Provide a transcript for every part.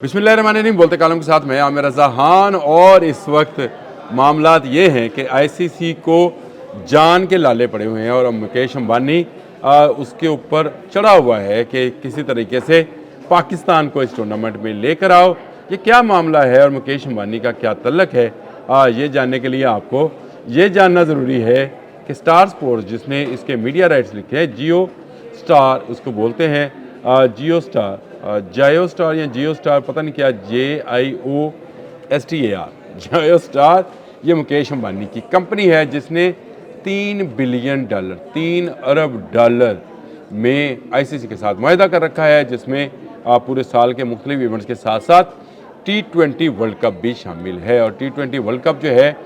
बिस्मिल्लाहिर्रहमानिर्रहीम बोलते कालम के साथ मैं आमिर रज़ा खान। और इस वक्त मामलात ये हैं कि आईसीसी को जान के लाले पड़े हुए हैं और मुकेश अंबानी उसके ऊपर चढ़ा हुआ है कि किसी तरीके से पाकिस्तान को इस टूर्नामेंट में लेकर आओ। ये क्या मामला है और मुकेश अंबानी का क्या तल्लक है, ये जानने के लिए आपको ये जानना ज़रूरी है कि स्टार स्पोर्ट्स जिसने इसके मीडिया राइट्स लिखे हैं, जियो स्टार उसको बोलते हैं, जियो स्टार, जायो स्टार या जियो स्टार, पता नहीं क्या, JIOSTAR, जायो स्टार, ये मुकेश अंबानी की कंपनी है जिसने $3 बिलियन, 3 अरब डॉलर में आईसीसी के साथ मुआहदा कर रखा है, जिसमें पूरे साल के मुख्तलिफ इवेंट्स के साथ साथ T20 वर्ल्ड कप भी शामिल है। और T20 वर्ल्ड कप जो है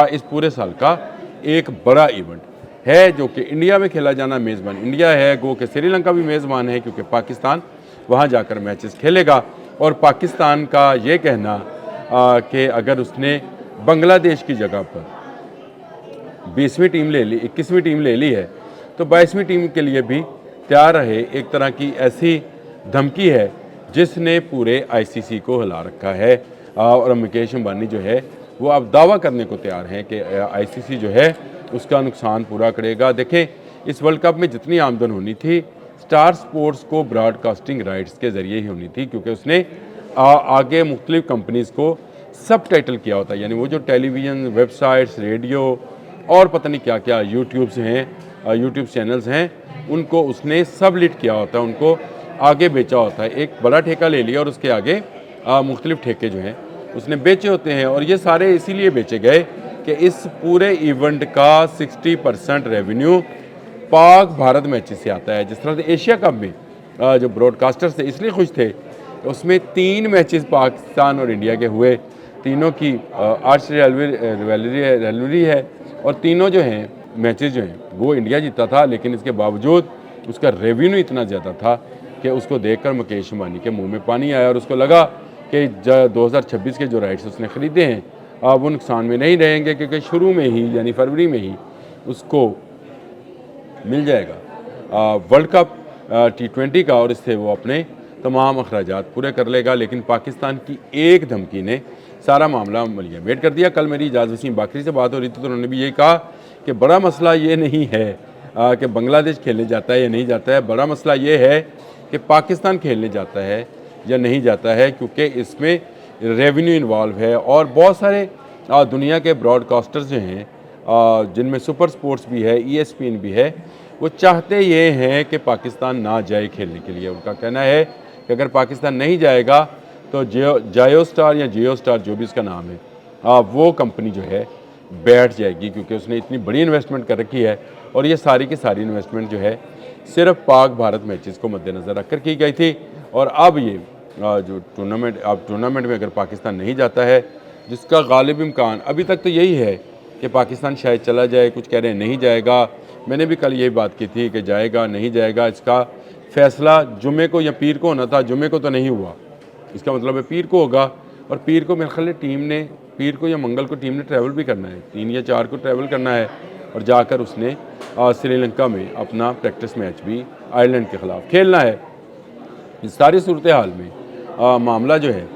इस पूरे साल का एक बड़ा इवेंट है जो कि इंडिया में खेला जाना, मेज़बान इंडिया है, गो कि श्रीलंका भी मेज़बान है क्योंकि पाकिस्तान वहाँ जाकर मैचेस खेलेगा। और पाकिस्तान का ये कहना कि अगर उसने बांग्लादेश की जगह पर 20वीं टीम ले ली, 21वीं टीम ले ली है, तो 22वीं टीम के लिए भी तैयार रहे। एक तरह की ऐसी धमकी है जिसने पूरे आईसीसी को हिला रखा है। और मुकेश अंबानी जो है वो अब दावा करने को तैयार हैं कि आईसीसी जो है उसका नुकसान पूरा करेगा। देखें, इस वर्ल्ड कप में जितनी आमदन होनी थी स्टार स्पोर्ट्स को ब्रॉडकास्टिंग राइट्स के ज़रिए ही होनी थी, क्योंकि उसने आगे मुख्तलिफ कंपनीज़ को सब टाइटल किया होता है, यानी वो जो टेलीविज़न, वेबसाइट्स, रेडियो और पता नहीं क्या क्या यूट्यूब्स हैं, यूट्यूब चैनल्स हैं, उनको उसने सब लिट किया होता है, उनको आगे बेचा होता है। एक बड़ा ठेका ले लिया और उसके आगे मुख्तलिफ ठेके जो हैं उसने बेचे होते हैं। और ये सारे इसीलिए बेचे गए कि इस पूरे इवेंट का 60% रेवेन्यू पाक भारत मैचेस से आता है। जिस तरह से एशिया कप में जो ब्रॉडकास्टर्स थे इसलिए खुश थे, उसमें 3 मैचेस पाकिस्तान और इंडिया के हुए, तीनों की आर्च रिवैलिरी है और तीनों जो हैं मैचेस जो हैं वो इंडिया जीता था, लेकिन इसके बावजूद उसका रेवेन्यू इतना ज़्यादा था कि उसको देखकर मुकेश अंबानी के मुंह में पानी आया और उसको लगा कि 2026 के जो राइट्स उसने ख़रीदे हैं वो नुकसान में नहीं रहेंगे, क्योंकि शुरू में ही यानी फरवरी में ही उसको मिल जाएगा वर्ल्ड कप T20 का, और इससे वो अपने तमाम अखराजात पूरे कर लेगा। लेकिन पाकिस्तान की एक धमकी ने सारा मामला मलियामेट कर दिया। कल मेरी इजाज़ वसीम बाकरी से बात हो रही थी तो उन्होंने भी ये कहा कि बड़ा मसला ये नहीं है कि बांग्लादेश खेलने जाता है या नहीं जाता है, बड़ा मसला ये है कि पाकिस्तान खेलने जाता है या नहीं जाता है, क्योंकि इसमें रेवेन्यू इन्वॉल्व है। और बहुत सारे दुनिया के ब्रॉडकास्टर्स जो हैं जिनमें सुपर स्पोर्ट्स भी है, ESPN भी है, वो चाहते ये हैं कि पाकिस्तान ना जाए खेलने के लिए। उनका कहना है कि अगर पाकिस्तान नहीं जाएगा तो जायो स्टार या जियो स्टार जो भी इसका नाम है वो कंपनी जो है बैठ जाएगी, क्योंकि उसने इतनी बड़ी इन्वेस्टमेंट कर रखी है। और ये सारी की सारी इन्वेस्टमेंट जो है सिर्फ पाक भारत मैचेस को मद्देनज़र रखकर की गई थी। और अब ये जो टूर्नामेंट में अगर पाकिस्तान नहीं जाता है, जिसका गालिब इम्कान अभी तक तो यही है कि पाकिस्तान शायद चला जाए, कुछ कह रहे हैं नहीं जाएगा। मैंने भी कल यही बात की थी कि जाएगा नहीं जाएगा, इसका फ़ैसला जुमे को या पीर को होना था, जुमे को तो नहीं हुआ, इसका मतलब है पीर को होगा। और पीर को मेरे ख्याल टीम ने, पीर को या मंगल को टीम ने ट्रैवल भी करना है, 3 या 4 को ट्रैवल करना है और जाकर उसने श्रीलंका में अपना प्रैक्टिस मैच भी आयरलैंड के ख़िलाफ़ खेलना है। इस सारी सूरत हाल में मामला जो है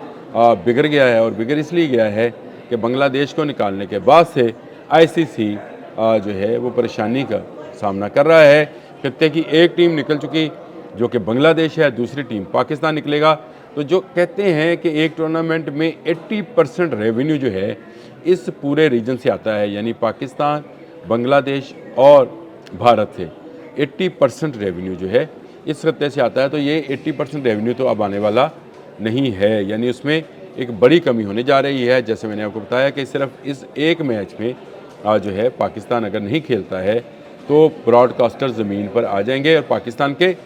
बिगड़ गया है, और बिगड़ इसलिए गया है कि बांग्लादेश को निकालने के बाद से आईसीसी जो है वो परेशानी का सामना कर रहा है। खत्ते की एक टीम निकल चुकी जो कि बांग्लादेश है, दूसरी टीम पाकिस्तान निकलेगा। तो जो कहते हैं कि एक टूर्नामेंट में 80% रेवेन्यू जो है इस पूरे रीजन से आता है, यानी पाकिस्तान, बांग्लादेश और भारत से 80% रेवेन्यू जो है इस खत्ते से आता है। तो ये 80% रेवेन्यू तो अब आने वाला नहीं है, यानी उसमें एक बड़ी कमी होने जा रही है। जैसे मैंने आपको बताया कि सिर्फ इस एक मैच में जो है पाकिस्तान अगर नहीं खेलता है तो ब्रॉडकास्टर ज़मीन पर आ जाएंगे और पाकिस्तान के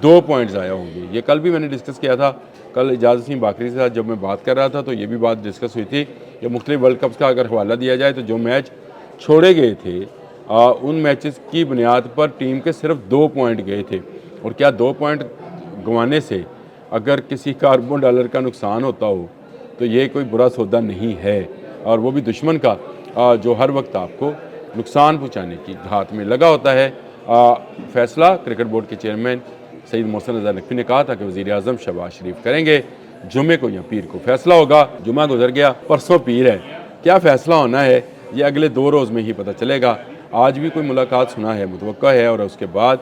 2 पॉइंट ज़ाया होंगे। ये कल भी मैंने डिस्कस किया था, कल इजाज़ वसीम बाकरी के साथ जब मैं बात कर रहा था तो ये भी बात डिस्कस हुई थी कि मुख्तलिफ वर्ल्ड कप्स का अगर हवाला दिया जाए तो जो मैच छोड़े गए थे उन मैचेस की बुनियाद पर टीम के सिर्फ 2 पॉइंट गए थे। और क्या 2 पॉइंट गंवाने से अगर किसी का अरबों डॉलर का नुकसान होता हो तो ये कोई बुरा सौदा नहीं है, और वो भी दुश्मन का जो हर वक्त आपको नुकसान पहुंचाने की घात में लगा होता है। फैसला क्रिकेट बोर्ड के चेयरमैन सईद मोहसिन रज़ा नकवी ने कहा था कि वज़ीर आज़म शहबाज शरीफ करेंगे। जुमे को या पीर को फैसला होगा। जुमा गुजर गया, परसों पीर है, क्या फ़ैसला होना है ये अगले 2 रोज़ में ही पता चलेगा। आज भी कोई मुलाकात सुना है, मुतवक्का है, और उसके बाद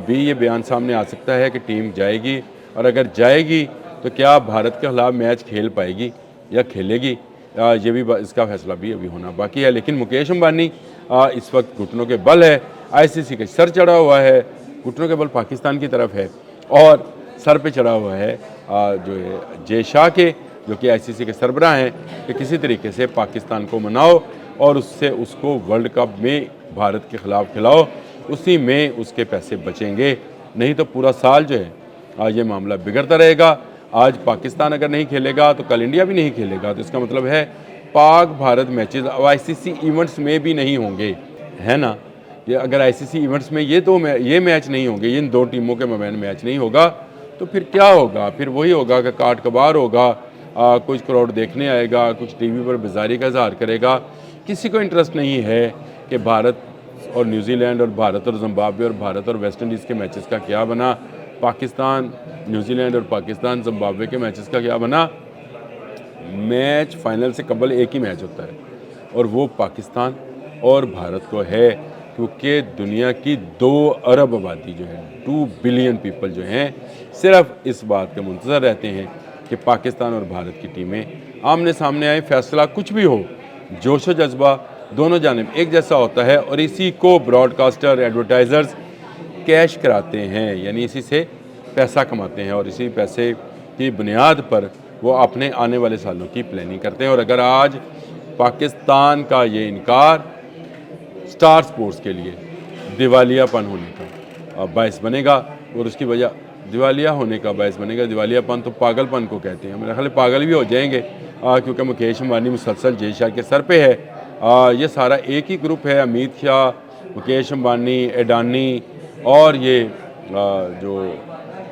भी ये बयान सामने आ सकता है कि टीम जाएगी, और अगर जाएगी तो क्या भारत के खिलाफ मैच खेल पाएगी या खेलेगी, ये भी इसका फैसला भी अभी होना बाकी है। लेकिन मुकेश अंबानी इस वक्त घुटनों के बल है, आईसीसी के सर चढ़ा हुआ है, घुटनों के बल पाकिस्तान की तरफ है, और सर पे चढ़ा हुआ है जो है जय शाह के, जो कि आईसीसी के सरबराह हैं, कि किसी तरीके से पाकिस्तान को मनाओ और उससे उसको वर्ल्ड कप में भारत के ख़िलाफ़ खिलाओ, उसी में उसके पैसे बचेंगे। नहीं तो पूरा साल जो है ये मामला बिगड़ता रहेगा। आज पाकिस्तान अगर नहीं खेलेगा तो कल इंडिया भी नहीं खेलेगा, तो इसका मतलब है पाक भारत मैचेस अब आईसीसी इवेंट्स में भी नहीं होंगे, है ना। ये अगर आईसीसी इवेंट्स में ये मैच नहीं होंगे, इन 2 टीमों के मबैन मैच नहीं होगा, तो फिर क्या होगा? फिर वही होगा कि काट कबार होगा, कुछ करोड़ देखने आएगा, कुछ टीवी पर बेजारी का इजहार करेगा। किसी को इंटरेस्ट नहीं है कि भारत और न्यूजीलैंड और भारत और जिम्बाब्वे और भारत और वेस्ट इंडीज़ के मैचेस का क्या बना, पाकिस्तान न्यूजीलैंड और पाकिस्तान जिम्बाब्वे के मैचेस का क्या बना। मैच फाइनल से कबल एक ही मैच होता है, और वो पाकिस्तान और भारत को है, क्योंकि दुनिया की 2 अरब आबादी जो है, 2 बिलियन पीपल जो हैं, सिर्फ इस बात के मुंतज़र रहते हैं कि पाकिस्तान और भारत की टीमें आमने सामने आए। फैसला कुछ भी हो, जोश व जज्बा दोनों जानिब एक जैसा होता है, और इसी को ब्रॉडकास्टर एडवर्टाइज़र्स कैश कराते हैं, यानी इसी से पैसा कमाते हैं, और इसी पैसे की बुनियाद पर वो अपने आने वाले सालों की प्लानिंग करते हैं। और अगर आज पाकिस्तान का ये इनकार स्टार स्पोर्ट्स के लिए दिवालियापन होने का बायस बनेगा, और उसकी वजह दिवालिया होने का बायस बनेगा। दिवालियापन तो पागलपन को कहते हैं, मेरे ख्याल पागल भी हो जाएंगे, क्योंकि मुकेश अंबानी मुसलसल जय शाह के सर पे है। ये सारा एक ही ग्रुप है, अमित शाह, मुकेश अंबानी, अडानी, और ये जो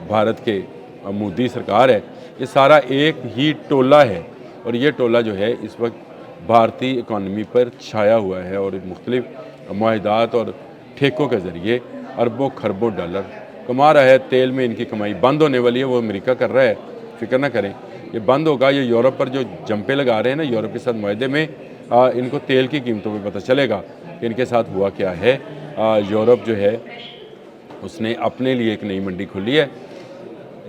भारत के मोदी सरकार है, ये सारा एक ही टोला है। और ये टोला जो है इस वक्त भारतीय इकॉनमी पर छाया हुआ है, और मुख्तलिफ मुआहदात और ठेकों के ज़रिए अरबों खरबों डॉलर कमा रहा है। तेल में इनकी कमाई बंद होने वाली है, वो अमेरिका कर रहा है, फिक्र ना करें, ये बंद होगा। ये यूरोप पर जो जंपे लगा रहे हैं ना, यूरोप के साथ मुआहदे में, इनको तेल की कीमतों पे पता चलेगा कि इनके साथ हुआ क्या है। यूरोप जो है उसने अपने लिए एक नई मंडी खोली है।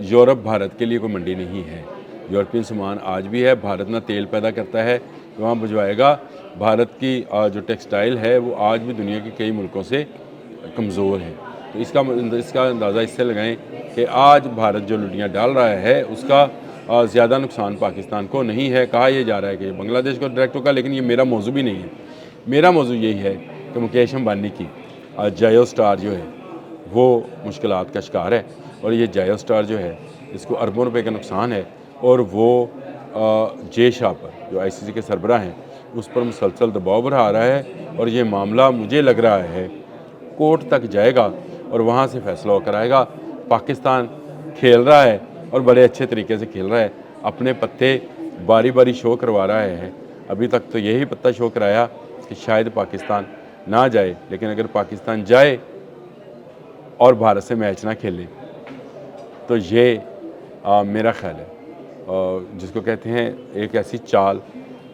यूरोप भारत के लिए कोई मंडी नहीं है। यूरोपियन सामान आज भी है, भारत ना तेल पैदा करता है, वहाँ भिजवाएगा। भारत की जो टेक्सटाइल है वो आज भी दुनिया के कई मुल्कों से कमज़ोर है। तो इसका अंदाज़ा इससे लगाएं कि आज भारत जो लुटियाँ डाल रहा है उसका ज़्यादा नुकसान पाकिस्तान को नहीं है। कहा यह जा रहा है कि बांग्लादेश को डायरेक्ट होगा, लेकिन ये मेरा मौजू भी नहीं है। मेरा मौजू यही है कि मुकेश अंबानी की जायो स्टार जो है वो मुश्किलात का शिकार है, और ये जायो स्टार जो है इसको अरबों रुपए का नुकसान है, और वो जय शाह पर जो आईसीसी के सरबराह हैं उस पर मुसलसल दबाव बढ़ा रहा है। और ये मामला मुझे लग रहा है कोर्ट तक जाएगा, और वहाँ से फैसला होकर आएगा। पाकिस्तान खेल रहा है और बड़े अच्छे तरीके से खेल रहा है, अपने पत्ते बारी बारी शो करवा रहा है। अभी तक तो यही पत्ता शो कराया कि शायद पाकिस्तान ना जाए, लेकिन अगर पाकिस्तान जाए और भारत से मैच ना खेले तो ये मेरा ख्याल है जिसको कहते हैं एक ऐसी चाल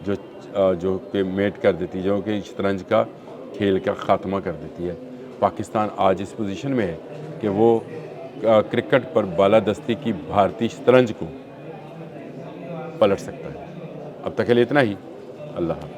जो कि मेट कर देती है, जो कि शतरंज का खेल का ख़ात्मा कर देती है। पाकिस्तान आज इस पोजीशन में है कि वो क्रिकेट पर बालादस्ती की भारतीय शतरंज को पलट सकता है। अब तक के लिए इतना ही। अल्लाह हाफ़िज़।